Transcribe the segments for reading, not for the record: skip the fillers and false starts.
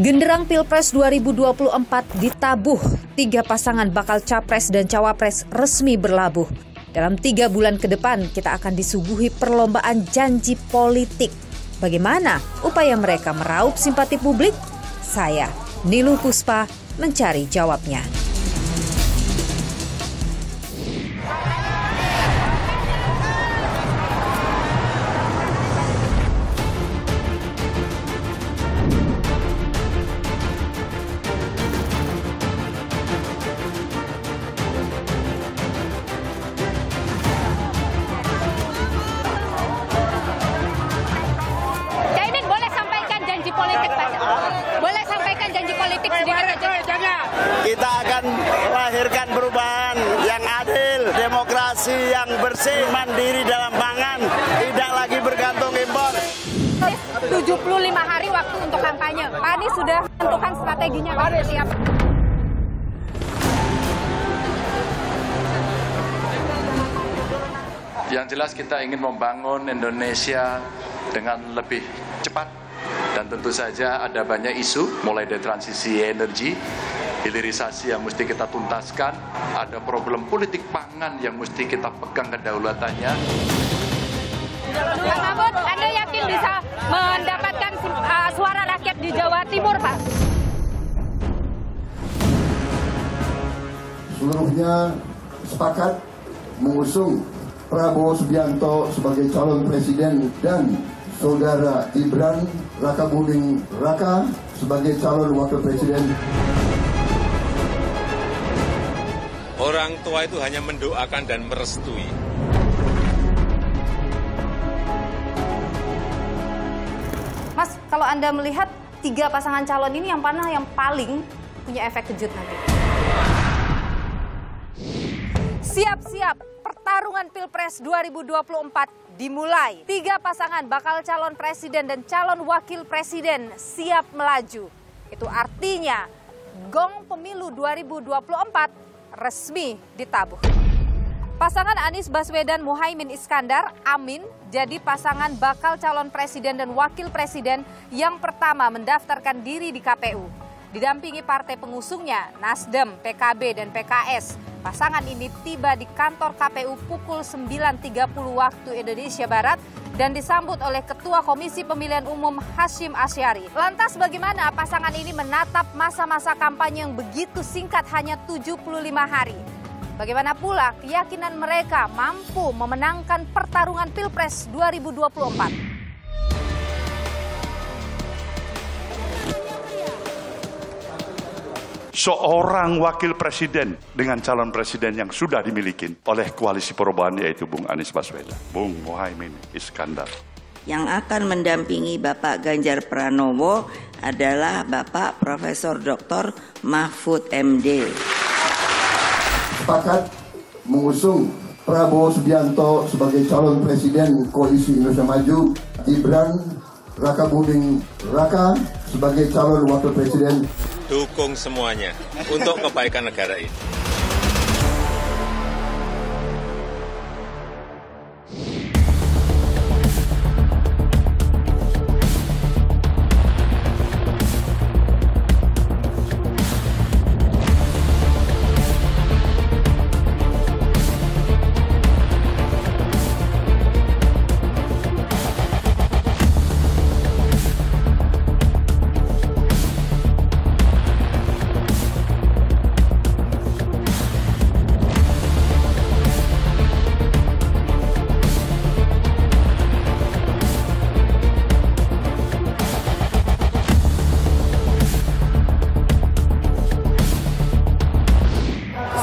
Genderang Pilpres 2024 ditabuh, 3 pasangan bakal capres dan cawapres resmi berlabuh. Dalam 3 bulan ke depan kita akan disuguhi perlombaan janji politik. Bagaimana upaya mereka meraup simpati publik? Saya, Niluh Puspa, mencari jawabnya. Boleh sampaikan janji politik sedikit aja. Kita akan melahirkan perubahan yang adil, demokrasi yang bersih, mandiri dalam pangan, tidak lagi bergantung impor. 75 hari waktu untuk kampanye. Pak Anies sudah menentukan strateginya seperti apa? Yang jelas kita ingin membangun Indonesia dengan lebih cepat. Dan tentu saja ada banyak isu, mulai dari transisi energi, hilirisasi yang mesti kita tuntaskan, ada problem politik pangan yang mesti kita pegang kedaulatannya. Pak Mahfud, Anda yakin bisa mendapatkan suara rakyat di Jawa Timur, Pak? Seluruhnya sepakat mengusung Prabowo Subianto sebagai calon presiden dan Saudara Gibran Rakabuming Raka sebagai calon wakil presiden. Orang tua itu hanya mendoakan dan merestui. Mas, kalau Anda melihat 3 pasangan calon ini yang mana yang paling punya efek kejut nanti? Siap-siap, pertarungan Pilpres 2024 dimulai. 3 pasangan bakal calon presiden dan calon wakil presiden siap melaju. Itu artinya gong pemilu 2024 resmi ditabuh. Pasangan Anies Baswedan Muhaimin Iskandar, Amin, jadi pasangan bakal calon presiden dan wakil presiden yang pertama mendaftarkan diri di KPU. Didampingi partai pengusungnya, Nasdem, PKB, dan PKS. Pasangan ini tiba di kantor KPU pukul 9.30 waktu Indonesia Barat dan disambut oleh Ketua Komisi Pemilihan Umum Hasyim Asyari. Lantas bagaimana pasangan ini menatap masa-masa kampanye yang begitu singkat hanya 75 hari? Bagaimana pula keyakinan mereka mampu memenangkan pertarungan Pilpres 2024? Seorang wakil presiden dengan calon presiden yang sudah dimiliki oleh koalisi perubahan yaitu Bung Anies Baswedan, Bung Muhaimin Iskandar. Yang akan mendampingi Bapak Ganjar Pranowo adalah Bapak Profesor Dr. Mahfud MD. Sepakat mengusung Prabowo Subianto sebagai calon presiden koalisi Indonesia Maju, Gibran Rakabuming Raka sebagai calon wakil presiden. Dukung semuanya untuk kebaikan negara ini.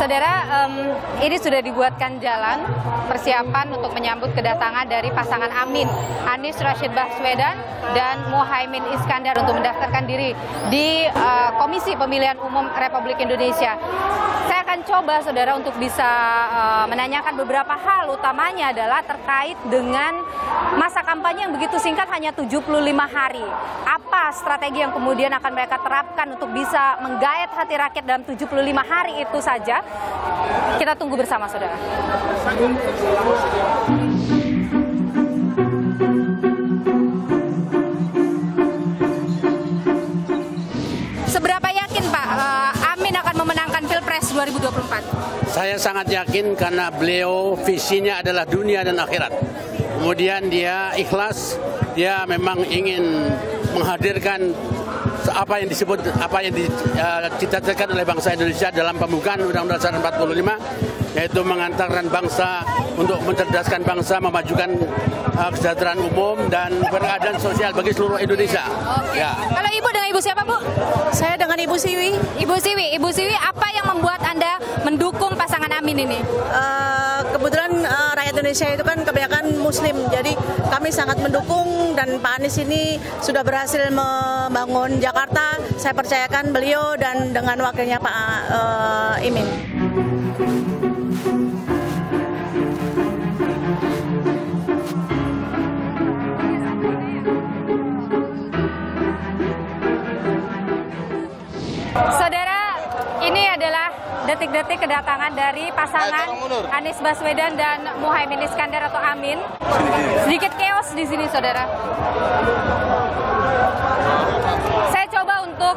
Saudara, ini sudah dibuatkan jalan persiapan untuk menyambut kedatangan dari pasangan Amin, Anies Rashid Baswedan dan Muhaimin Iskandar untuk mendaftarkan diri di Komisi Pemilihan Umum Republik Indonesia. Saya akan coba saudara untuk bisa menanyakan beberapa hal, utamanya adalah terkait dengan masa kampanye yang begitu singkat hanya 75 hari. Apa strategi yang kemudian akan mereka terapkan untuk bisa menggait hati rakyat dalam 75 hari itu saja? Kita tunggu bersama saudara. 2024? Saya sangat yakin karena beliau visinya adalah dunia dan akhirat. Kemudian dia ikhlas, dia memang ingin menghadirkan apa yang dicita-citakan oleh bangsa Indonesia dalam pembukaan Undang-Undang Dasar 45, yaitu mengantarkan bangsa untuk mencerdaskan bangsa, memajukan kesejahteraan umum dan keadilan sosial bagi seluruh Indonesia. Oke. Ya. Kalau Ibu dengan Ibu siapa, Bu? Saya dengan Ibu Siwi. Ibu Siwi, apa yang membuat Anda mendukung pasangan Amin ini? Kebetulan rakyat Indonesia itu kan kebanyakan Muslim, jadi kami sangat mendukung dan Pak Anies ini sudah berhasil membangun Jakarta. Saya percayakan beliau dan dengan wakilnya Pak Imin. Saudara, ini adalah detik-detik kedatangan dari pasangan Anies Baswedan dan Muhaimin Iskandar atau Amin. Sedikit chaos di sini, saudara. Saya coba untuk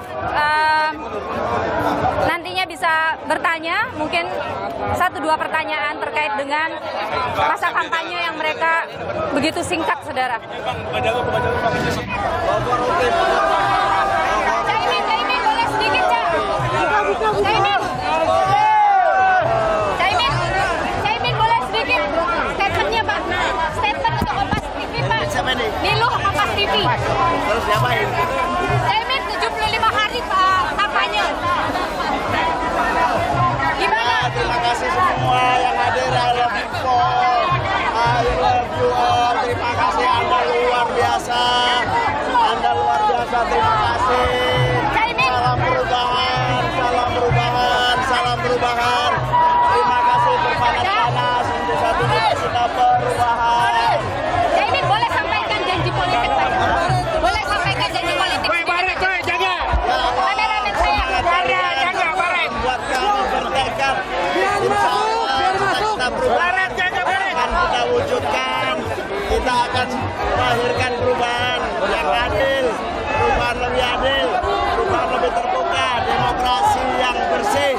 nantinya bisa bertanya, mungkin 1-2 pertanyaan terkait dengan masa kampanye yang mereka begitu singkat, saudara. Caimin, boleh sedikit, Caimin, boleh sedikit statementnya, Pak. Statement untuk Kompas TV, Pak. Niluh Kompas TV. Terus diapain? Caimin 75 hari kampanye. Gimana? Terima kasih semua yang hadir. I love you all. Terima kasih, Anda luar biasa. Terima kasih. Salam perubahan. Terima kasih berpanas-panas untuk satu kita perubahan. Caimin, boleh sampaikan janji politik, Pak? Boleh sampaikan janji politik? Jaga. Kameramen saya. Jaga, buat kami bertekad. Insya Allah kita perubahan akan kita wujudkan. Kita akan melahirkan perubahan yang adil, perubahan lebih adil, perubahan lebih terbuka, demokrasi yang bersih,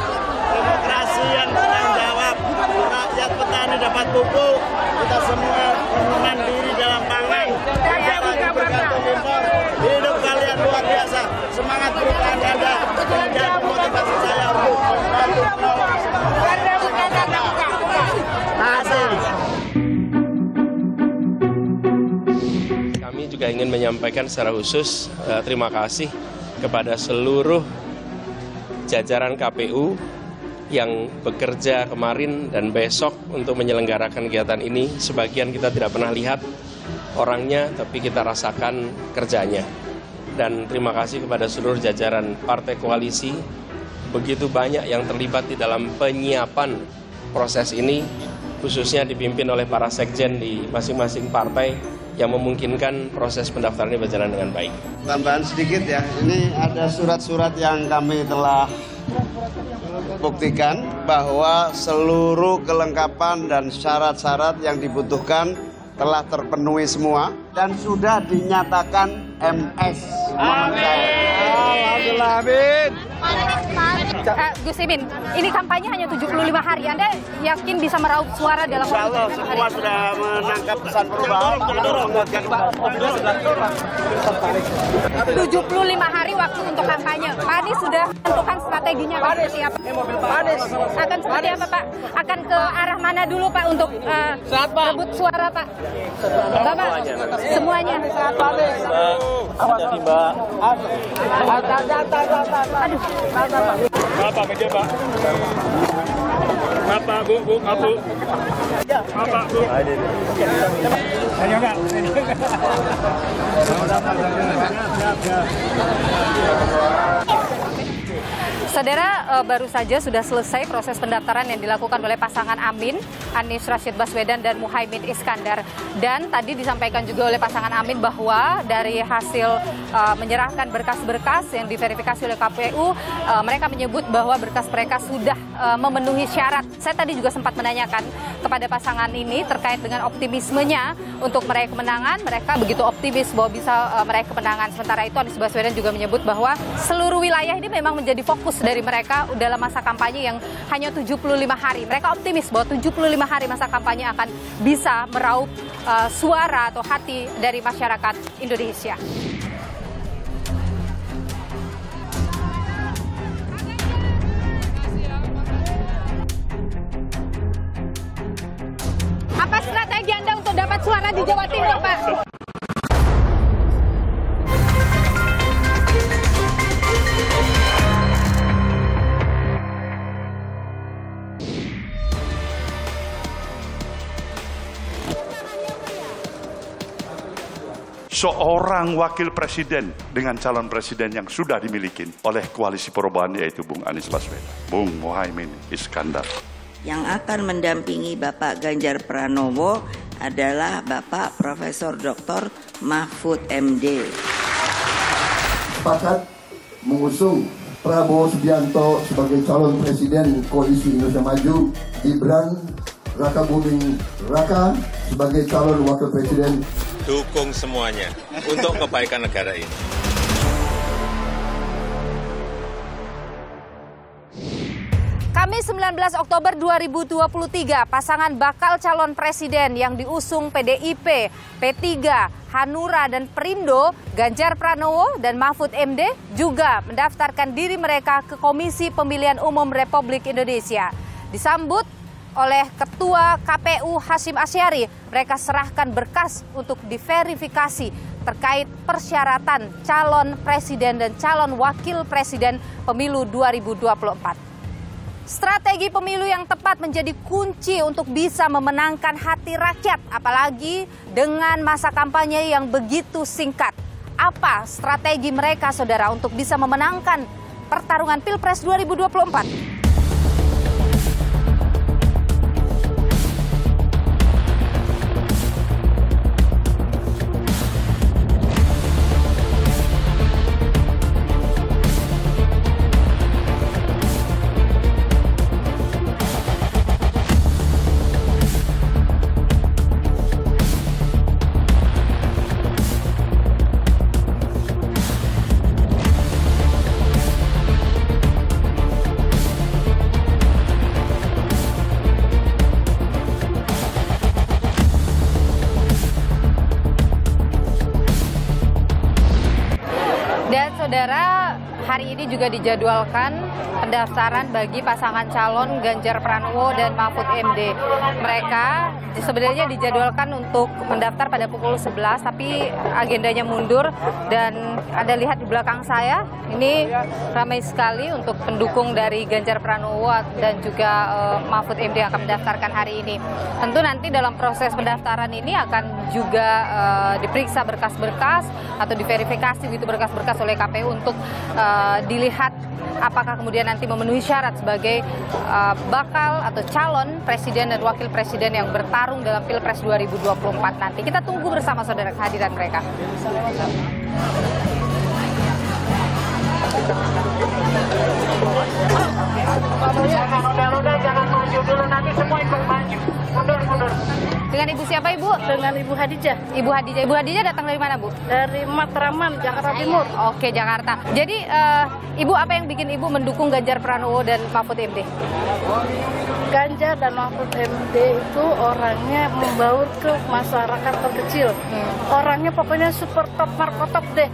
demokrasi yang bertanggung jawab. Rakyat petani dapat pupuk, kita semua mandiri dalam pangan, tidak lagi bergantung impor. Hidup kalian luar biasa, semangat perubahan Anda menjadi motivasi saya untuk membantu. Kami juga ingin menyampaikan secara khusus terima kasih kepada seluruh jajaran KPU yang bekerja kemarin dan besok untuk menyelenggarakan kegiatan ini. Sebagian kita tidak pernah lihat orangnya, tapi kita rasakan kerjanya. Dan terima kasih kepada seluruh jajaran partai koalisi, begitu banyak yang terlibat di dalam penyiapan proses ini, khususnya dipimpin oleh para sekjen di masing-masing partai yang memungkinkan proses pendaftaran ini berjalan dengan baik. Tambahan sedikit ya, ini ada surat-surat yang kami telah buktikan bahwa seluruh kelengkapan dan syarat-syarat yang dibutuhkan telah terpenuhi semua dan sudah dinyatakan MS. Alhamdulillah, amin. Gus Imin, ini kampanye hanya 75 hari. Anda yakin bisa meraup suara dalam waktu 75 hari? Semua sudah menangkap pesan perubahan. 75 hari waktu untuk kampanye. Pak Anies sudah menentukan strateginya seperti apa? Akan seperti apa, Pak? Akan ke arah mana dulu, Pak, untuk rebut suara, Pak? Bapak, semuanya. Jadi Mbak. Aduh. Bapak meja Pak. Bapak, Bu, Abu. Bapak, Bu. Ayo enggak? Saudara, baru saja sudah selesai proses pendaftaran yang dilakukan oleh pasangan Amin, Anies Rashid Baswedan dan Muhaimin Iskandar. Dan tadi disampaikan juga oleh pasangan Amin bahwa dari hasil menyerahkan berkas-berkas yang diverifikasi oleh KPU, mereka menyebut bahwa berkas mereka sudah memenuhi syarat. Saya tadi juga sempat menanyakan kepada pasangan ini terkait dengan optimismenya untuk meraih kemenangan. Mereka begitu optimis bahwa bisa meraih kemenangan. Sementara itu Anies Baswedan juga menyebut bahwa seluruh wilayah ini memang menjadi fokus dari mereka dalam masa kampanye yang hanya 75 hari. Mereka optimis bahwa 75 hari masa kampanye akan bisa meraup suara atau hati dari masyarakat Indonesia. Apa strategi Anda untuk dapat suara di Jawa Timur, Pak? Seorang wakil presiden dengan calon presiden yang sudah dimiliki oleh koalisi perubahan yaitu Bung Anies Baswedan, Bung Muhaimin Iskandar. Yang akan mendampingi Bapak Ganjar Pranowo adalah Bapak Profesor Dr. Mahfud MD. Sepakat mengusung Prabowo Subianto sebagai calon presiden koalisi Indonesia Maju, Gibran Rakabuming Raka sebagai calon wakil presiden. Dukung semuanya untuk kebaikan negara ini. Kamis 19 Oktober 2023, pasangan bakal calon presiden yang diusung PDIP, P3, Hanura, dan Perindo, Ganjar Pranowo dan Mahfud MD juga mendaftarkan diri mereka ke Komisi Pemilihan Umum Republik Indonesia. Disambut oleh Ketua KPU Hasyim Asyari, mereka serahkan berkas untuk diverifikasi terkait persyaratan calon presiden dan calon wakil presiden pemilu 2024. Strategi pemilu yang tepat menjadi kunci untuk bisa memenangkan hati rakyat, apalagi dengan masa kampanye yang begitu singkat. Apa strategi mereka, saudara, untuk bisa memenangkan pertarungan Pilpres 2024? Saudara, hari ini juga dijadwalkan pendaftaran bagi pasangan calon Ganjar Pranowo dan Mahfud MD. Mereka sebenarnya dijadwalkan untuk mendaftar pada pukul 11, tapi agendanya mundur. Dan Anda lihat di belakang saya, ini ramai sekali untuk pendukung dari Ganjar Pranowo dan juga Mahfud MD yang akan mendaftarkan hari ini. Tentu nanti dalam proses pendaftaran ini akan juga diperiksa berkas-berkas atau diverifikasi begitu berkas-berkas oleh KPU untuk dilihat apakah kemudian nanti memenuhi syarat sebagai bakal atau calon presiden dan wakil presiden yang bertarung dalam Pilpres 2024 nanti. Kita tunggu bersama, saudara, kehadiran mereka. Jangan maju dulu, nanti semua ikut maju. Mundur. Dengan Ibu siapa, Ibu? Dengan Ibu Hadijah. Ibu Hadijah datang dari mana, Bu? Dari Matraman, Jakarta Timur. Oke, Jakarta. Jadi, Ibu, apa yang bikin Ibu mendukung Ganjar Pranowo dan Mahfud MD? Ganjar dan Mahfud MD itu orangnya membaur ke masyarakat terkecil. Orangnya pokoknya super top, markotop deh.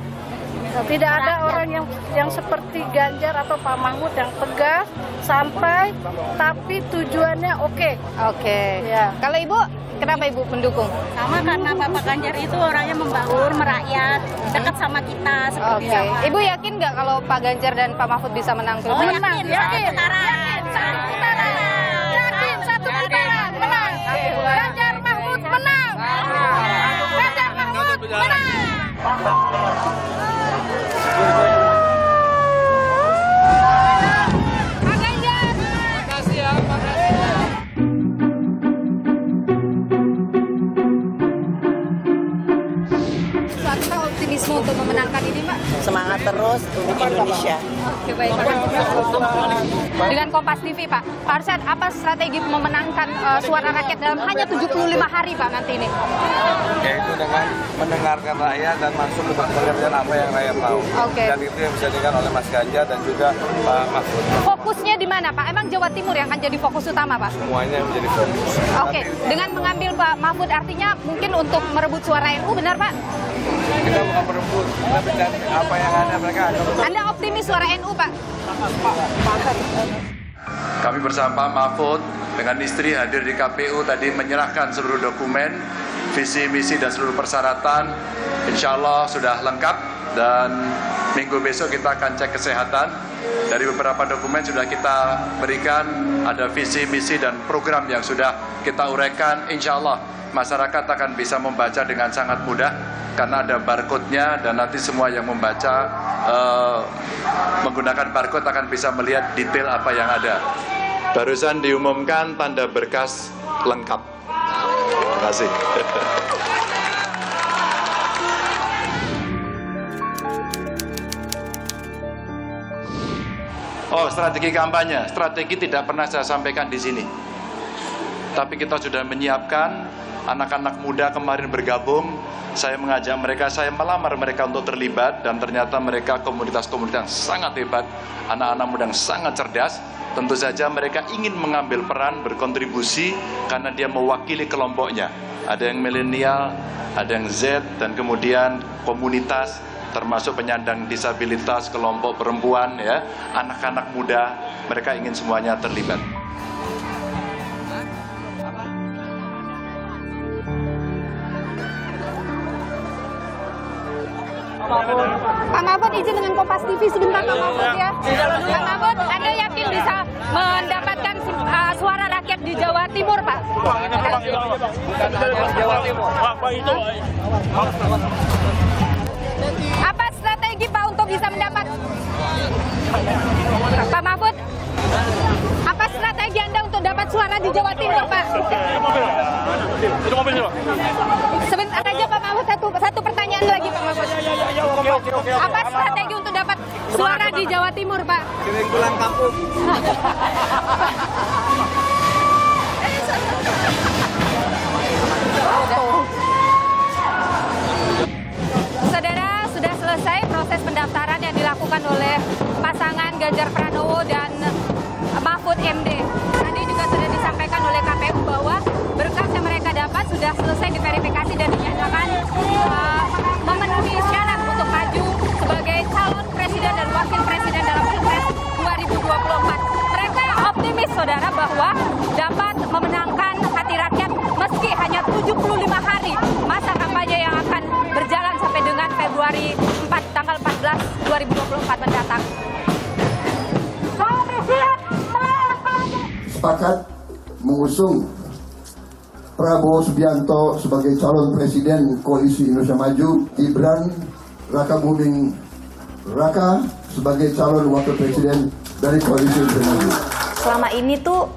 Tidak ada orang yang seperti Ganjar atau Pak Mahfud yang tegas, santai, tapi tujuannya oke. Oke. Ya. Kalau Ibu, kenapa Ibu mendukung? Sama karena Bapak Ganjar itu orangnya membaur, merakyat, dekat sama kita seperti itu. Ibu yakin nggak kalau Pak Ganjar dan Pak Mahfud bisa menang Pilpres? Yakin. Satu putaran, menang. Ganjar Mahfud menang. Ganjar Mahfud menang. optimisme untuk memenangkan ini, Mbak? Semangat terus untuk Indonesia. Oke, baik. Dengan Kompas TV, Pak Arsyad, apa strategi memenangkan suara rakyat dalam hanya 75 hari, Pak, nanti ini? Yaitu dengan mendengarkan rakyat dan masuk ke pekerjaan apa yang rakyat mau. Oke. Dan itu yang bisa dilakukan oleh Mas Ganjar dan juga Pak Mahfud. Fokusnya di mana, Pak? Emang Jawa Timur yang akan jadi fokus utama, Pak? Semuanya menjadi fokus. Oke, dengan mengambil Pak Mahfud artinya mungkin untuk merebut suara NU, benar, Pak? Kita bukan merebut, tapi apa yang ada mereka akan. Anda optimis suara NU, Pak? Kami bersama Pak Mahfud dengan istri hadir di KPU tadi menyerahkan seluruh dokumen, visi, misi, dan seluruh persyaratan. Insya Allah sudah lengkap dan minggu besok kita akan cek kesehatan. Dari beberapa dokumen sudah kita berikan, ada visi, misi, dan program yang sudah kita uraikan. Insya Allah masyarakat akan bisa membaca dengan sangat mudah karena ada barcode-nya dan nanti semua yang membaca menggunakan barcode akan bisa melihat detail apa yang ada. Barusan diumumkan tanda berkas lengkap. Terima kasih. Oh, strategi kampanye. Strategi tidak pernah saya sampaikan di sini. Tapi kita sudah menyiapkan, anak-anak muda kemarin bergabung, saya mengajak mereka, saya melamar mereka untuk terlibat, dan ternyata mereka komunitas-komunitas yang sangat hebat, anak-anak muda yang sangat cerdas. Tentu saja mereka ingin mengambil peran, berkontribusi, karena dia mewakili kelompoknya. Ada yang milenial, ada yang Z, dan kemudian komunitas, termasuk penyandang disabilitas, kelompok perempuan, ya, anak-anak muda, mereka ingin semuanya terlibat. Pak Mahfud, izin dengan Kompas TV sebentar, Pak Mahfud, ya. Pak Mahfud, Anda yakin bisa mendapatkan suara rakyat di Jawa Timur, Pak? Jawa Timur. Apa strategi, Pak, untuk bisa mendapat? Pak Mahfud, apa strategi Anda untuk dapat suara di Jawa Timur, Pak? Sebentar aja, Pak Mahfud, satu pertanyaan lagi, Pak Mahfud. Apa strategi untuk dapat suara di Jawa Timur, Pak? Sering pulang kampung. Saudara, sudah selesai proses pendaftaran yang dilakukan oleh pasangan Ganjar Pranowo dan Mahfud MD. Tadi juga sudah disampaikan oleh KPU bahwa berkas yang mereka dapat sudah selesai diverifikasi dan dinyatakan memenuhi syarat untuk maju sebagai calon presiden dan wakil presiden dalam Pilpres 2024. Mereka optimis, saudara, bahwa dapat memenangkan hati rakyat meski hanya 75 hari masa kampanye yang akan berjalan sampai dengan Februari 4, tanggal 14 2024 mendatang. Sepakat mengusung Prabowo Subianto sebagai calon presiden Koalisi Indonesia Maju, Gibran Rakabuming Raka sebagai calon wakil presiden dari Koalisi Indonesia Maju. Selama ini tuh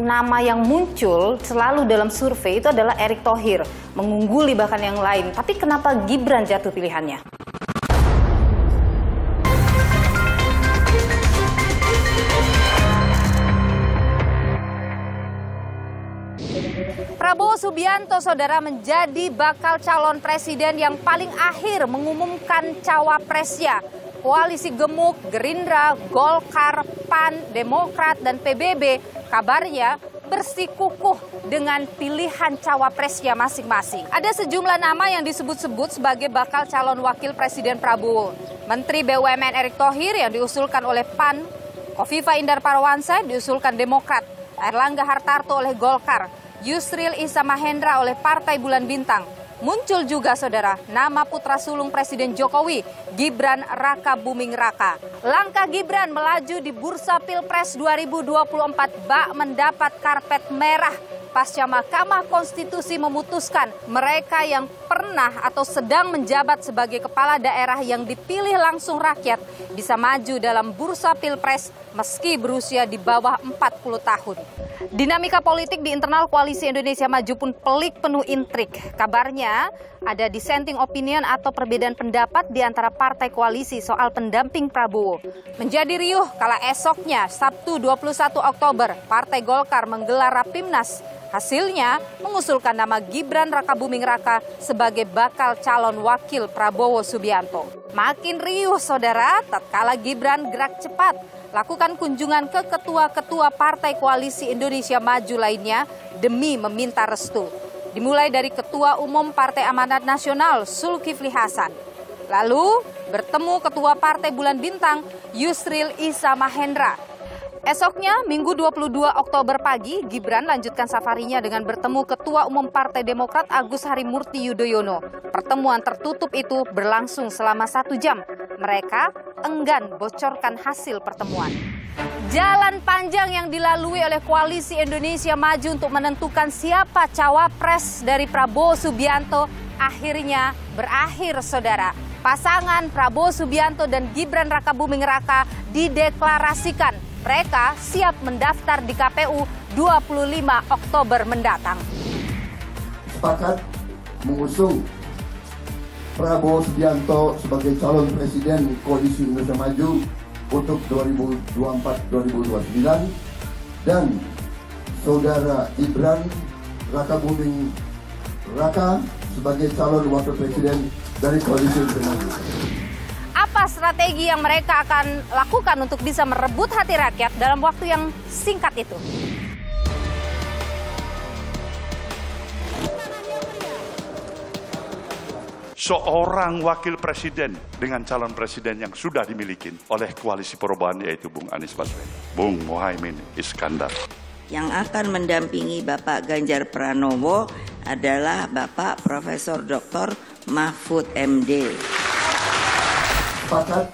nama yang muncul selalu dalam survei itu adalah Erick Thohir, mengungguli bahkan yang lain. Tapi kenapa Gibran jatuh pilihannya? Prabowo Subianto, saudara, menjadi bakal calon presiden yang paling akhir mengumumkan cawapresnya. Koalisi gemuk Gerindra, Golkar, PAN, Demokrat, dan PBB kabarnya bersikukuh dengan pilihan cawapresnya masing-masing. Ada sejumlah nama yang disebut-sebut sebagai bakal calon wakil presiden Prabowo. Menteri BUMN Erick Thohir yang diusulkan oleh PAN, Kofifa Indar Parawansa diusulkan Demokrat, Airlangga Hartarto oleh Golkar, Yusril Issa Mahendra oleh Partai Bulan Bintang. Muncul juga, saudara, nama putra sulung Presiden Jokowi, Gibran Rakabuming Raka. Langkah Gibran melaju di bursa Pilpres 2024 bak mendapat karpet merah pasca Mahkamah Konstitusi memutuskan mereka yang pernah atau sedang menjabat sebagai kepala daerah yang dipilih langsung rakyat bisa maju dalam bursa Pilpres meski berusia di bawah 40 tahun. Dinamika politik di internal Koalisi Indonesia Maju pun pelik penuh intrik. Kabarnya ada dissenting opinion atau perbedaan pendapat di antara partai koalisi soal pendamping Prabowo. Menjadi riuh kala esoknya Sabtu 21 Oktober Partai Golkar menggelar Rapimnas. Hasilnya mengusulkan nama Gibran Rakabuming Raka sebagai bakal calon wakil Prabowo Subianto. Makin riuh saudara, tatkala Gibran gerak cepat lakukan kunjungan ke ketua-ketua Partai Koalisi Indonesia Maju lainnya demi meminta restu. Dimulai dari Ketua Umum Partai Amanat Nasional Zulkifli Hasan. Lalu bertemu Ketua Partai Bulan Bintang Yusril Issa Mahendra. Esoknya, Minggu 22 Oktober pagi, Gibran lanjutkan safarinya dengan bertemu Ketua Umum Partai Demokrat Agus Harimurti Yudhoyono. Pertemuan tertutup itu berlangsung selama 1 jam. Mereka enggan bocorkan hasil pertemuan. Jalan panjang yang dilalui oleh Koalisi Indonesia Maju untuk menentukan siapa cawapres dari Prabowo Subianto akhirnya berakhir, saudara. Pasangan Prabowo Subianto dan Gibran Rakabuming Raka dideklarasikan. Mereka siap mendaftar di KPU 25 Oktober mendatang. Sepakat mengusung Prabowo Subianto sebagai calon presiden Koalisi Indonesia Maju untuk 2024-2029 dan saudara Gibran Rakabuming Raka sebagai calon wakil presiden dari Koalisi Indonesia Maju. Apa strategi yang mereka akan lakukan untuk bisa merebut hati rakyat dalam waktu yang singkat itu? Seorang wakil presiden dengan calon presiden yang sudah dimiliki oleh koalisi perubahan yaitu Bung Anies Baswedan, Bung Muhaimin Iskandar. Yang akan mendampingi Bapak Ganjar Pranowo adalah Bapak Profesor Dr. Mahfud MD. Sepakat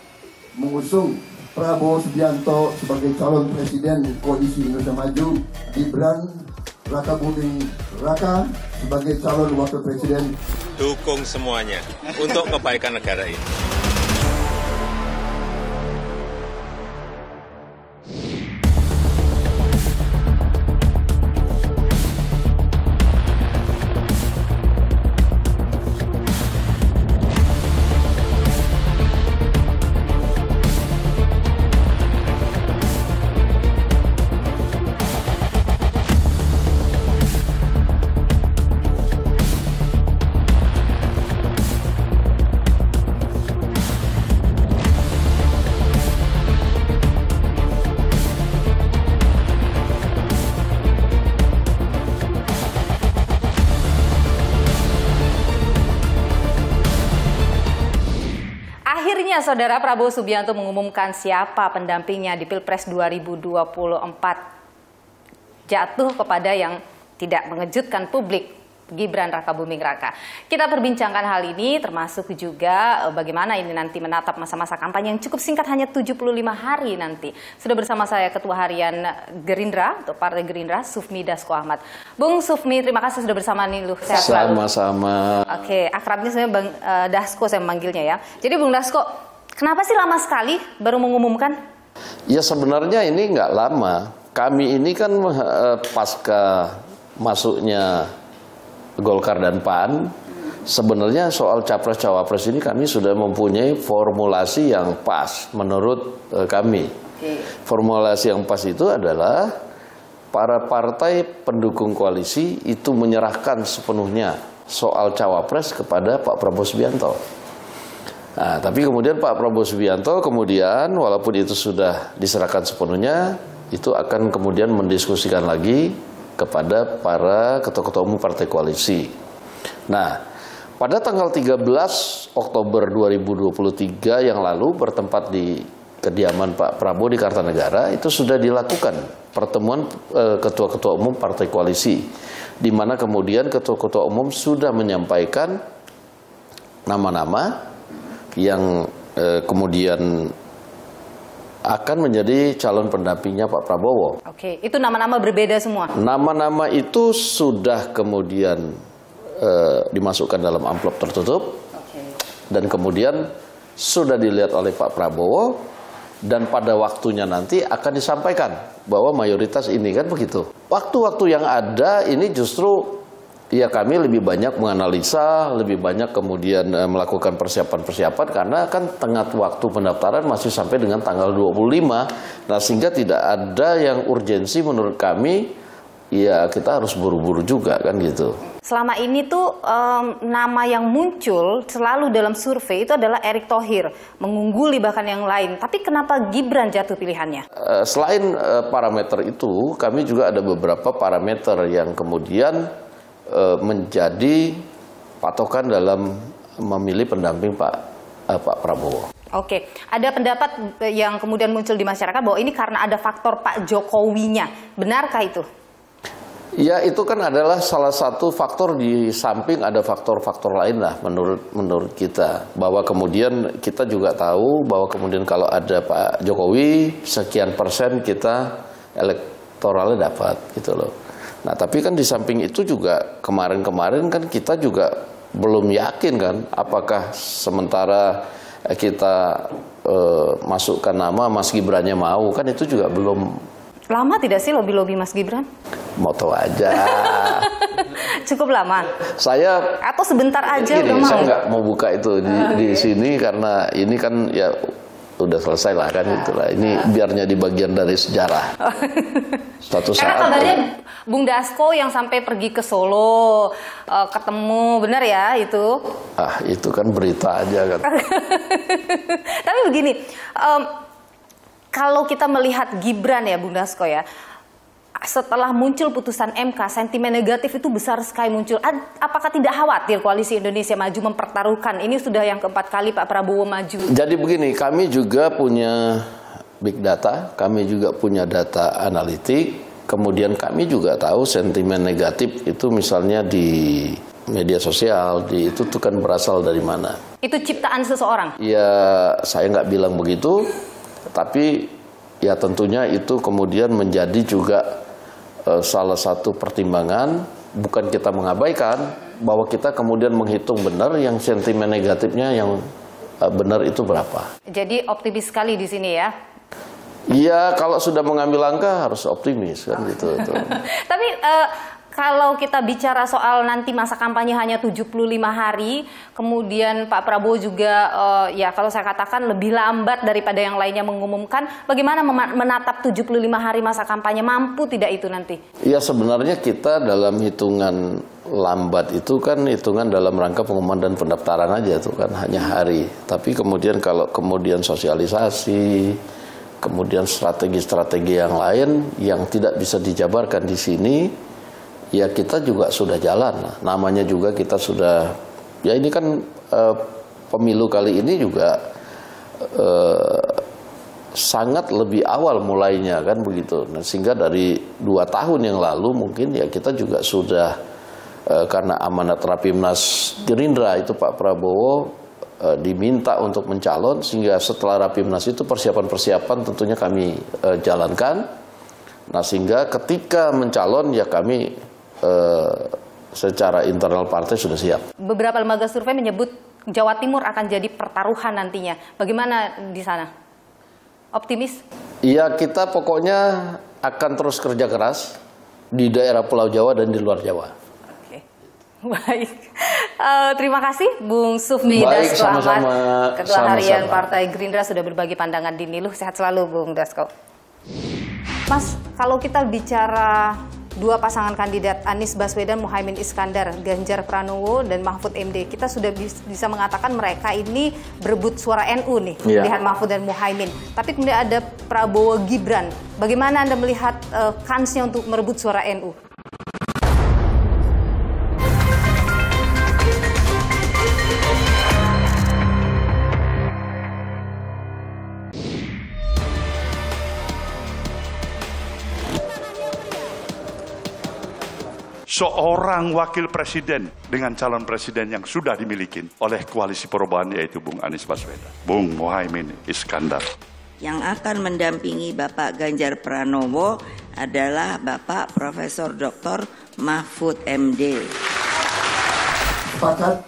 mengusung Prabowo Subianto sebagai calon presiden Koalisi Indonesia Maju, Gibran Rakabuming Raka sebagai calon wakil presiden. Dukung semuanya untuk kebaikan negara ini. Akhirnya saudara, Prabowo Subianto mengumumkan siapa pendampingnya di Pilpres 2024. Jatuh kepada yang tidak mengejutkan publik, Gibran Rakabuming Raka. Kita perbincangkan hal ini termasuk juga bagaimana ini nanti menatap masa-masa kampanye yang cukup singkat, hanya 75 hari nanti. Sudah bersama saya Ketua Harian Gerindra untuk Partai Gerindra, Sufmi Dasko Ahmad. Bung Sufmi, terima kasih sudah bersama nih, lu. Sehat selalu. Sama-sama. Oke, akrabnya saya Bang Dasko saya memanggilnya ya. Jadi Bung Dasko, kenapa sih lama sekali baru mengumumkan? Ya sebenarnya ini nggak lama. Kami ini kan pasca masuknya Golkar dan PAN, sebenarnya soal capres-cawapres ini kami sudah mempunyai formulasi yang pas menurut kami. Formulasi yang pas itu adalah para partai pendukung koalisi itu menyerahkan sepenuhnya soal cawapres kepada Pak Prabowo Subianto. Nah, tapi kemudian Pak Prabowo Subianto kemudian walaupun itu sudah diserahkan sepenuhnya, itu akan kemudian mendiskusikan lagi kepada para ketua-ketua umum partai koalisi. Nah, pada tanggal 13 Oktober 2023 yang lalu bertempat di kediaman Pak Prabowo di Kartanegara, itu sudah dilakukan pertemuan ketua-ketua umum partai koalisi, di mana kemudian ketua-ketua umum sudah menyampaikan nama-nama yang kemudian akan menjadi calon pendampingnya Pak Prabowo. Oke, itu nama-nama berbeda semua? Nama-nama itu sudah kemudian dimasukkan dalam amplop tertutup, dan kemudian sudah dilihat oleh Pak Prabowo, dan pada waktunya nanti akan disampaikan bahwa mayoritas ini, kan begitu. Waktu-waktu yang ada ini justru ya kami lebih banyak menganalisa, lebih banyak kemudian melakukan persiapan-persiapan karena kan tengah waktu pendaftaran masih sampai dengan tanggal 25. Nah, sehingga tidak ada yang urgensi menurut kami, ya kita harus buru-buru juga kan gitu. Selama ini tuh nama yang muncul selalu dalam survei itu adalah Erick Thohir, mengungguli bahkan yang lain. Tapi kenapa Gibran jatuh pilihannya? Selain parameter itu, kami juga ada beberapa parameter yang kemudian menjadi patokan dalam memilih pendamping Pak Prabowo. Oke, ada pendapat yang kemudian muncul di masyarakat bahwa ini karena ada faktor Pak Jokowinya. Benarkah itu? Ya, itu kan adalah salah satu faktor, di samping ada faktor-faktor lain lah menurut kita. Bahwa kemudian kita juga tahu bahwa kemudian kalau ada Pak Jokowi, sekian persen kita elektoralnya dapat gitu loh. Nah, tapi kan di samping itu juga kemarin-kemarin kan kita juga belum yakin kan apakah sementara kita masukkan nama Mas Gibrannya mau, kan itu juga belum. Lama tidak sih lobby-lobby Mas Gibran? Mau tahu aja. Cukup lama? Saya atau sebentar aja gini, udah mau? Saya nggak mau buka itu di sini karena ini kan ya udah selesai lah kan itulah. Ini biarnya di bagian dari sejarah. Suatu saat. Karena kabarnya Bung Dasko yang sampai pergi ke Solo ketemu, benar ya itu? Ah, itu kan berita aja kan. Tapi begini, kalau kita melihat Gibran ya Bung Dasko ya, setelah muncul putusan MK, sentimen negatif itu besar sekali muncul. Apakah tidak khawatir Koalisi Indonesia Maju mempertaruhkan, ini sudah yang keempat kali Pak Prabowo maju? Jadi begini, kami juga punya big data, kami juga punya data analitik, kemudian kami juga tahu sentimen negatif itu misalnya di media sosial, itu tuh kan berasal dari mana? Itu ciptaan seseorang? Ya, saya nggak bilang begitu, tapi ya tentunya itu kemudian menjadi juga salah satu pertimbangan, bukan kita mengabaikan, bahwa kita kemudian menghitung benar yang sentimen negatifnya yang benar itu berapa. Jadi optimis sekali di sini ya? Iya, kalau sudah mengambil langkah harus optimis kan gitu. Tapi kalau kita bicara soal nanti masa kampanye hanya 75 hari, kemudian Pak Prabowo juga ya kalau saya katakan lebih lambat daripada yang lainnya mengumumkan, bagaimana menatap 75 hari masa kampanye, mampu tidak itu nanti? Ya sebenarnya kita dalam hitungan lambat itu kan hitungan dalam rangka pengumuman dan pendaftaran aja tuh kan hanya hari. Tapi kemudian kalau kemudian sosialisasi, kemudian strategi-strategi yang lain yang tidak bisa dijabarkan di sini, ya kita juga sudah jalan. Namanya juga kita sudah, ya ini kan pemilu kali ini juga sangat lebih awal mulainya kan begitu. Nah, sehingga dari 2 tahun yang lalu mungkin ya kita juga sudah karena amanat Rapimnas Gerindra itu Pak Prabowo diminta untuk mencalon, sehingga setelah Rapimnas itu persiapan-persiapan tentunya kami jalankan. Nah, sehingga ketika mencalon ya kami secara internal partai sudah siap. Beberapa lembaga survei menyebut Jawa Timur akan jadi pertaruhan nantinya. Bagaimana di sana? Optimis? Iya, kita pokoknya akan terus kerja keras di daerah Pulau Jawa dan di luar Jawa. Oke. Baik. Terima kasih Bung Sufmi Dasko Ahmad, Ketua Harian Partai Gerindra sudah berbagi pandangan di Niluh. Sehat selalu Bung Dasko. Mas, kalau kita bicara 2 pasangan kandidat Anies Baswedan, Muhaimin Iskandar, Ganjar Pranowo, dan Mahfud MD, kita sudah bisa mengatakan mereka ini berebut suara NU nih, melihat Mahfud dan Muhaimin. Tapi kemudian ada Prabowo Gibran. Bagaimana Anda melihat kansnya untuk merebut suara NU? Seorang wakil presiden dengan calon presiden yang sudah dimiliki oleh Koalisi Perubahan, yaitu Bung Anies Baswedan, Bung Muhaimin Iskandar. Yang akan mendampingi Bapak Ganjar Pranowo adalah Bapak Profesor Dr. Mahfud MD. Sepakat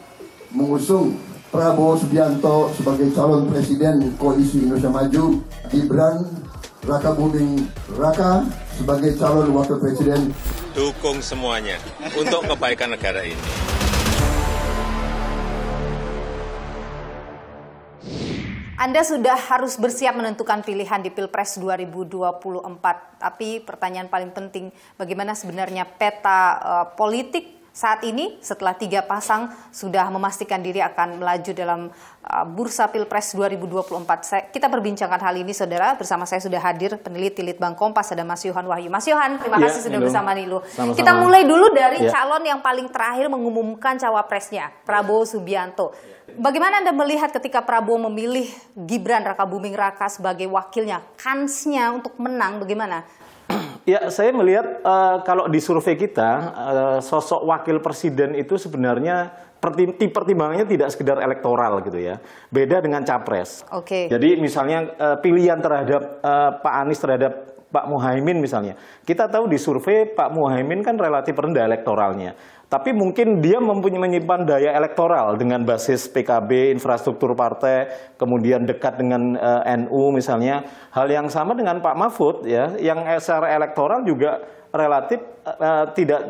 mengusung Prabowo Subianto sebagai calon presiden Koalisi Indonesia Maju, Gibran Raka Buming Raka sebagai calon wakil presiden. Dukung semuanya untuk kebaikan negara ini. Anda sudah harus bersiap menentukan pilihan di Pilpres 2024. Tapi pertanyaan paling penting, bagaimana sebenarnya peta politik saat ini setelah 3 pasang sudah memastikan diri akan melaju dalam bursa Pilpres 2024. Kita perbincangkan hal ini, saudara. Bersama saya sudah hadir peneliti Litbang Kompas, ada Mas Yohan Wahyu. Mas Yohan, terima kasih sudah bersama Nilu. Sama-sama. Kita mulai dulu dari calon yang paling terakhir mengumumkan cawapresnya, Prabowo Subianto. Bagaimana Anda melihat ketika Prabowo memilih Gibran Raka Buming Raka sebagai wakilnya? Kansnya untuk menang bagaimana? Ya, saya melihat kalau di survei kita, sosok wakil presiden itu sebenarnya pertimbangannya tidak sekedar elektoral gitu ya. Beda dengan capres. Oke. Jadi misalnya pilihan terhadap Pak Anies terhadap Pak Muhaimin misalnya. Kita tahu di survei Pak Muhaimin kan relatif rendah elektoralnya. Tapi mungkin dia menyimpan daya elektoral dengan basis PKB, infrastruktur partai, kemudian dekat dengan NU misalnya. Hal yang sama dengan Pak Mahfud ya, yang secara elektoral juga relatif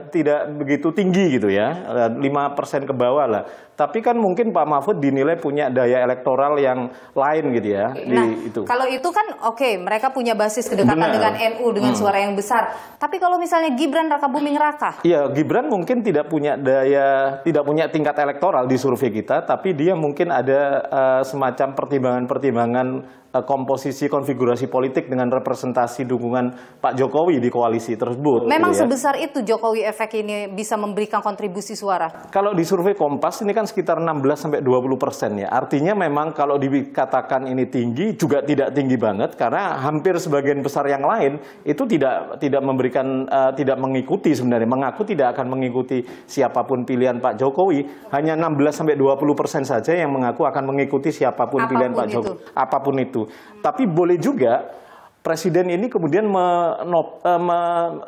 tidak begitu tinggi gitu ya, 5% ke bawah lah. Tapi kan mungkin Pak Mahfud dinilai punya daya elektoral yang lain gitu ya. Nah, kalau itu kan oke, mereka punya basis kedekatan dengan NU dengan suara yang besar. Tapi kalau misalnya Gibran Raka Buming Raka? Iya, Gibran mungkin tidak punya tingkat elektoral di survei kita, tapi dia mungkin ada semacam pertimbangan-pertimbangan komposisi konfigurasi politik dengan representasi dukungan Pak Jokowi di koalisi tersebut. Memang gitu ya. sebesar itu Jokowi efek ini bisa memberikan kontribusi suara? Kalau di survei Kompas ini kan sekitar 16-20% ya. Artinya memang kalau dikatakan ini tinggi juga tidak tinggi banget karena hampir sebagian besar yang lain itu tidak memberikan tidak mengikuti sebenarnya, mengaku tidak akan mengikuti siapapun pilihan Pak Jokowi. Hanya 16-20% saja yang mengaku akan mengikuti siapapun pilihan Pak Jokowi. Apapun itu. Tapi boleh juga Presiden ini kemudian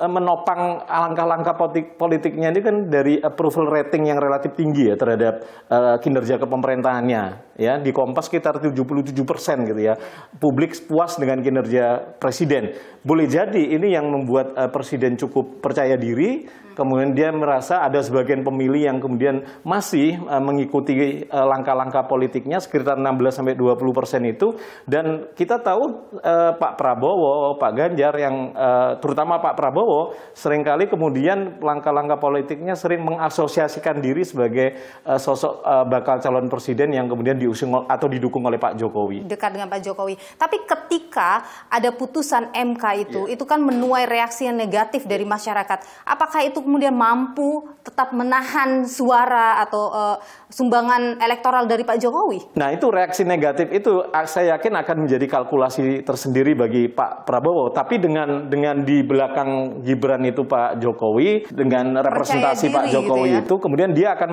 menopang langkah-langkah politiknya ini kan dari approval rating yang relatif tinggi ya terhadap kinerja kepemerintahannya. Ya, di Kompas sekitar 77% gitu ya. Publik puas dengan kinerja Presiden. Boleh jadi ini yang membuat Presiden cukup percaya diri, kemudian dia merasa ada sebagian pemilih yang kemudian masih mengikuti langkah-langkah politiknya sekitar 16-20% itu. Dan kita tahu Pak Prabowo, Pak Ganjar yang terutama Pak Prabowo seringkali kemudian langkah-langkah politiknya sering mengasosiasikan diri sebagai sosok bakal calon presiden yang kemudian diusung atau didukung oleh Pak Jokowi. Dekat dengan Pak Jokowi. Tapi ketika ada putusan MK itu kan menuai reaksi yang negatif dari masyarakat. Apakah itu kemudian mampu tetap menahan suara atau sumbangan elektoral dari Pak Jokowi? Nah, itu reaksi negatif itu saya yakin akan menjadi kalkulasi tersendiri bagi Pak Prabowo. Tapi dengan di belakang Gibran itu Pak Jokowi, dengan representasi Pak Jokowi gitu ya, itu kemudian dia akan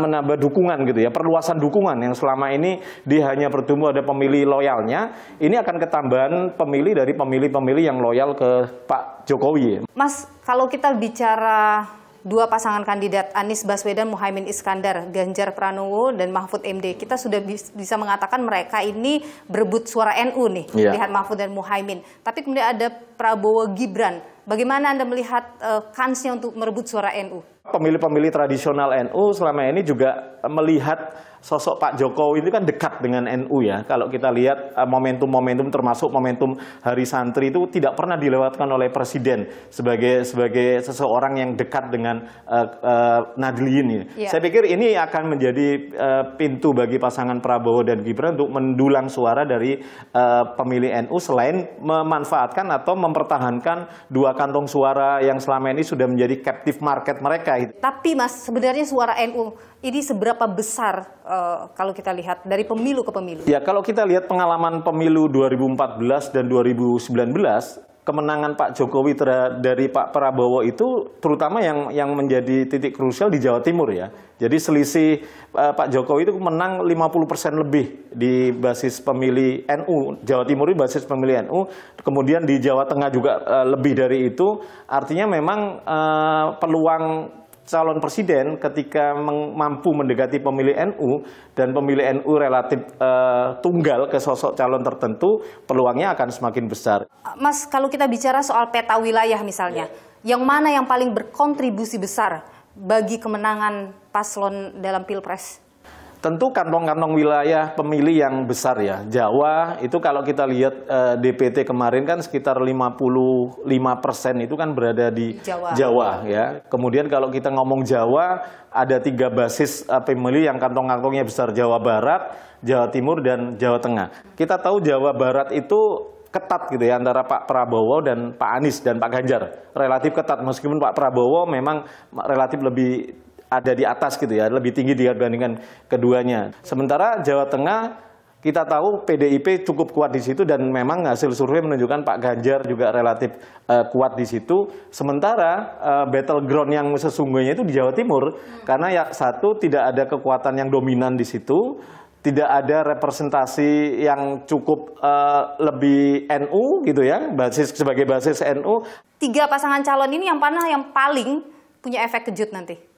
menambah dukungan gitu ya, perluasan dukungan yang selama ini dia hanya bertumbuh ada pemilih loyalnya, ini akan ketambahan pemilih dari pemilih-pemilih yang loyal ke Pak Jokowi. Mas, kalau kita bicara dua pasangan kandidat Anies Baswedan, Muhaimin Iskandar, Ganjar Pranowo, dan Mahfud MD, kita sudah bisa mengatakan mereka ini berebut suara NU nih, lihat Mahfud dan Muhaimin. Tapi kemudian ada Prabowo Gibran. Bagaimana Anda melihat kansnya untuk merebut suara NU? Pemilih-pemilih tradisional NU selama ini juga melihat sosok Pak Jokowi itu kan dekat dengan NU ya. Kalau kita lihat momentum-momentum termasuk momentum Hari Santri itu tidak pernah dilewatkan oleh Presiden sebagai seseorang yang dekat dengan Nahdliyin ini. Saya pikir ini akan menjadi pintu bagi pasangan Prabowo dan Gibran untuk mendulang suara dari pemilih NU selain memanfaatkan atau mempertahankan dua kantong suara yang selama ini sudah menjadi captive market mereka. Tapi Mas, sebenarnya suara NU ini seberapa besar kalau kita lihat dari pemilu ke pemilu? Ya, kalau kita lihat pengalaman pemilu 2014 dan 2019, kemenangan Pak Jokowi dari Pak Prabowo itu terutama yang menjadi titik krusial di Jawa Timur ya. Jadi selisih Pak Jokowi itu menang 50% lebih di basis pemilih NU. Jawa Timur itu basis pemilih NU. Kemudian di Jawa Tengah juga lebih dari itu. Artinya memang peluang calon presiden ketika mampu mendekati pemilih NU dan pemilih NU relatif tunggal ke sosok calon tertentu, peluangnya akan semakin besar. Mas, kalau kita bicara soal peta wilayah misalnya, yang mana yang paling berkontribusi besar bagi kemenangan paslon dalam Pilpres? Tentu kantong-kantong wilayah pemilih yang besar ya. Jawa itu kalau kita lihat DPT kemarin kan sekitar 55% itu kan berada di Jawa ya. Kemudian kalau kita ngomong Jawa ada 3 basis pemilih yang kantong-kantongnya besar, Jawa Barat, Jawa Timur dan Jawa Tengah. Kita tahu Jawa Barat itu ketat gitu ya antara Pak Prabowo dan Pak Anies dan Pak Ganjar. Relatif ketat meskipun Pak Prabowo memang relatif lebih ada di atas gitu ya, lebih tinggi dibandingkan keduanya. Sementara Jawa Tengah kita tahu PDIP cukup kuat di situ dan memang hasil survei menunjukkan Pak Ganjar juga relatif kuat di situ. Sementara battleground yang sesungguhnya itu di Jawa Timur karena ya satu tidak ada kekuatan yang dominan di situ, tidak ada representasi yang cukup lebih NU gitu ya, sebagai basis NU. 3 pasangan calon ini yang mana yang paling punya efek kejut nanti?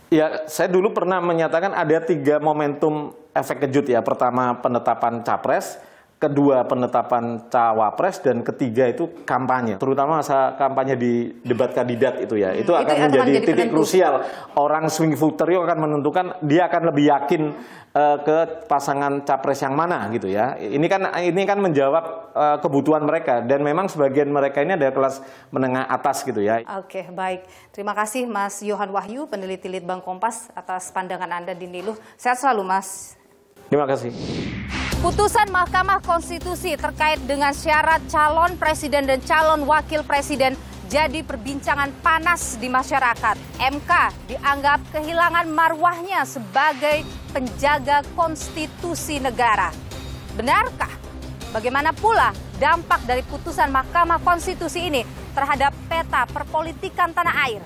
Ya, saya dulu pernah menyatakan ada 3 momentum efek kejut ya. Pertama penetapan capres, kedua penetapan cawapres, dan ketiga itu kampanye. Terutama masa kampanye di debat kandidat itu ya. Itu akan menjadi titik krusial. Orang swing voter itu akan menentukan dia akan lebih yakin ke pasangan capres yang mana gitu ya. Ini kan menjawab kebutuhan mereka dan memang sebagian mereka ini ada kelas menengah atas gitu ya. Oke, baik. Terima kasih Mas Yohan Wahyu, peneliti Litbang Kompas atas pandangan Anda di Niluh. Sehat selalu Mas. Terima kasih. Putusan Mahkamah Konstitusi terkait dengan syarat calon presiden dan calon wakil presiden jadi perbincangan panas di masyarakat. MK dianggap kehilangan marwahnya sebagai penjaga konstitusi negara. Benarkah? Bagaimana pula dampak dari putusan Mahkamah Konstitusi ini terhadap peta perpolitikan tanah air?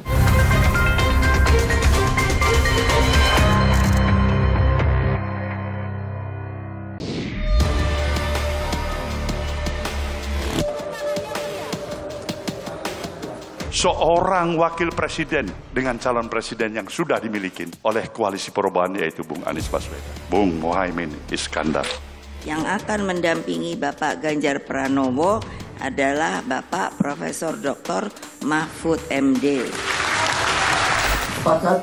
Seorang wakil presiden dengan calon presiden yang sudah dimiliki oleh koalisi perubahan yaitu Bung Anies Baswedan, Bung Muhaimin Iskandar. Yang akan mendampingi Bapak Ganjar Pranowo adalah Bapak Profesor Dr. Mahfud MD. Sepakat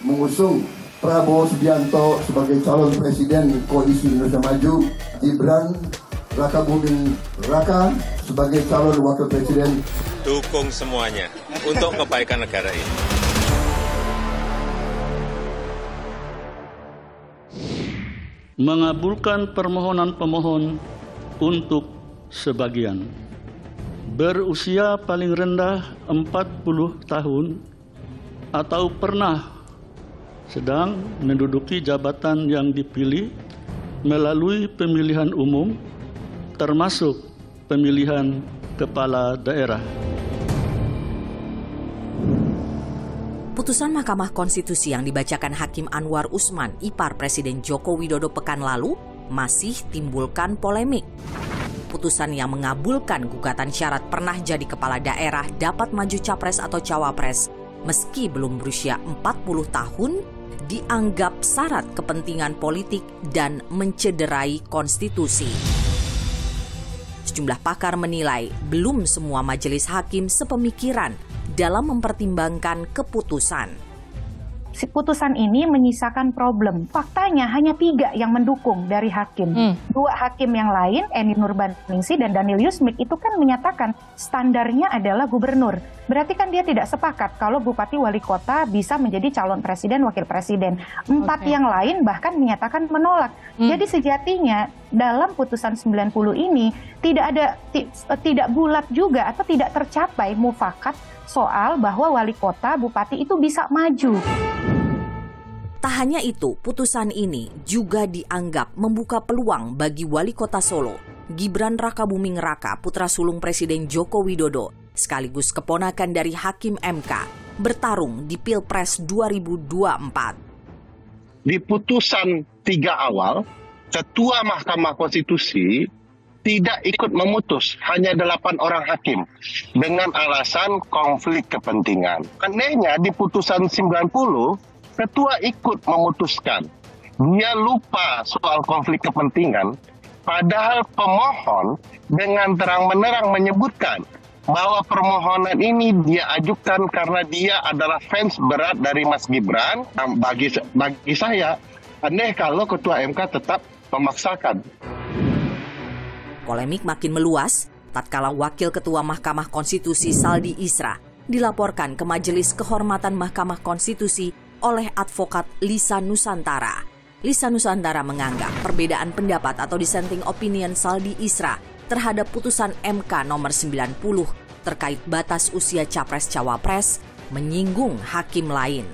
mengusung Prabowo Subianto sebagai calon presiden Koalisi Indonesia Maju, Gibran Raka Buming Raka sebagai calon wakil presiden. Dukung semuanya untuk kebaikan negara ini. Mengabulkan permohonan pemohon untuk sebagian berusia paling rendah 40 tahun atau pernah sedang menduduki jabatan yang dipilih melalui pemilihan umum termasuk pemilihan kepala daerah. Putusan Mahkamah Konstitusi yang dibacakan Hakim Anwar Usman, ipar Presiden Joko Widodo pekan lalu, masih timbulkan polemik. Putusan yang mengabulkan gugatan syarat pernah jadi kepala daerah dapat maju capres atau cawapres, meski belum berusia 40 tahun, dianggap syarat kepentingan politik dan mencederai konstitusi. Sejumlah pakar menilai belum semua majelis hakim sepemikiran dalam mempertimbangkan keputusan. Putusan ini menyisakan problem. Faktanya hanya 3 yang mendukung dari hakim. 2 hakim yang lain, Eni Nurbaningsi dan Daniel Yusmik, itu kan menyatakan standarnya adalah gubernur. Berarti kan dia tidak sepakat kalau bupati wali kota bisa menjadi calon presiden, wakil presiden. 4 yang lain bahkan menyatakan menolak. Jadi sejatinya dalam putusan 90 ini tidak bulat juga atau tidak tercapai mufakat soal bahwa wali kota, bupati itu bisa maju. Tak hanya itu, putusan ini juga dianggap membuka peluang bagi wali kota Solo, Gibran Raka Buming Raka, putra sulung Presiden Joko Widodo, sekaligus keponakan dari Hakim MK, bertarung di Pilpres 2024. Di putusan 3 awal, Ketua Mahkamah Konstitusi tidak ikut memutus, hanya 8 orang hakim dengan alasan konflik kepentingan. Anehnya di putusan 90, ketua ikut memutuskan. Dia lupa soal konflik kepentingan, padahal pemohon dengan terang-menerang menyebutkan bahwa permohonan ini dia ajukan karena dia adalah fans berat dari Mas Gibran. Bagi saya, aneh kalau Ketua MK tetap memaksakan. Polemik makin meluas tatkala Wakil Ketua Mahkamah Konstitusi Saldi Isra dilaporkan ke Majelis Kehormatan Mahkamah Konstitusi oleh advokat Lisa Nusantara. Lisa Nusantara menganggap perbedaan pendapat atau dissenting opinion Saldi Isra terhadap putusan MK nomor 90 terkait batas usia Capres-Cawapres menyinggung hakim lain.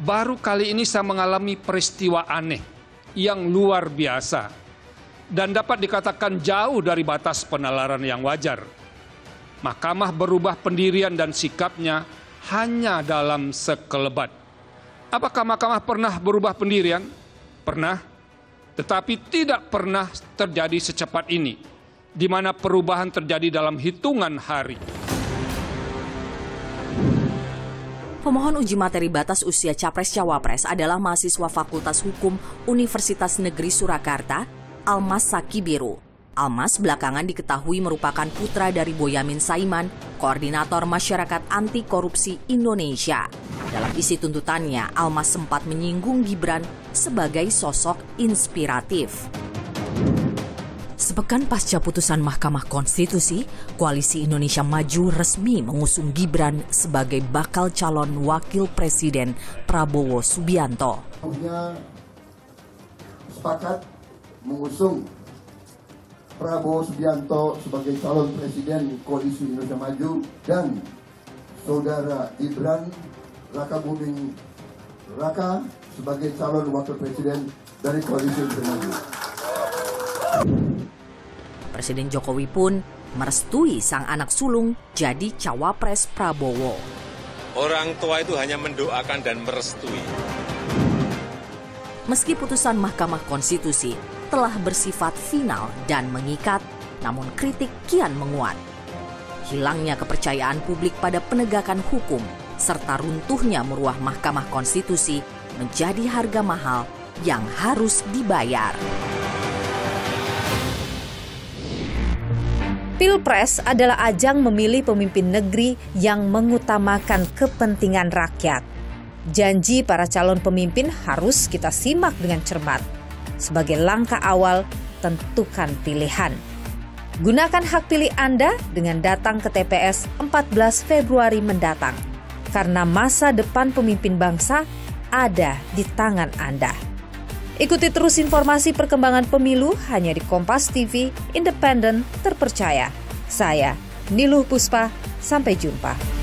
Baru kali ini saya mengalami peristiwa aneh yang luar biasa dan dapat dikatakan jauh dari batas penalaran yang wajar. Mahkamah berubah pendirian dan sikapnya hanya dalam sekelebat. Apakah mahkamah pernah berubah pendirian? Pernah, tetapi tidak pernah terjadi secepat ini, di mana perubahan terjadi dalam hitungan hari. Pemohon uji materi batas usia Capres-Cawapres adalah mahasiswa Fakultas Hukum Universitas Negeri Surakarta, Almas Sakibiru. Almas belakangan diketahui merupakan putra dari Boyamin Saiman, Koordinator Masyarakat Anti Korupsi Indonesia. Dalam isi tuntutannya, Almas sempat menyinggung Gibran sebagai sosok inspiratif. Sepekan pasca putusan Mahkamah Konstitusi, Koalisi Indonesia Maju resmi mengusung Gibran sebagai bakal calon Wakil Presiden Prabowo Subianto. Sepakat mengusung Prabowo Subianto sebagai calon Presiden Koalisi Indonesia Maju dan Saudara Gibran Rakabuming Raka sebagai calon Wakil Presiden dari Koalisi Indonesia Maju. Presiden Jokowi pun merestui sang anak sulung jadi cawapres Prabowo. Orang tua itu hanya mendoakan dan merestui. Meski putusan Mahkamah Konstitusi telah bersifat final dan mengikat, namun kritik kian menguat. Hilangnya kepercayaan publik pada penegakan hukum serta runtuhnya maruah Mahkamah Konstitusi menjadi harga mahal yang harus dibayar. Pilpres adalah ajang memilih pemimpin negeri yang mengutamakan kepentingan rakyat. Janji para calon pemimpin harus kita simak dengan cermat. Sebagai langkah awal, tentukan pilihan. Gunakan hak pilih Anda dengan datang ke TPS 14 Februari mendatang. Karena masa depan pemimpin bangsa ada di tangan Anda. Ikuti terus informasi perkembangan pemilu hanya di Kompas TV, independen, terpercaya. Saya, Niluh Puspa, sampai jumpa.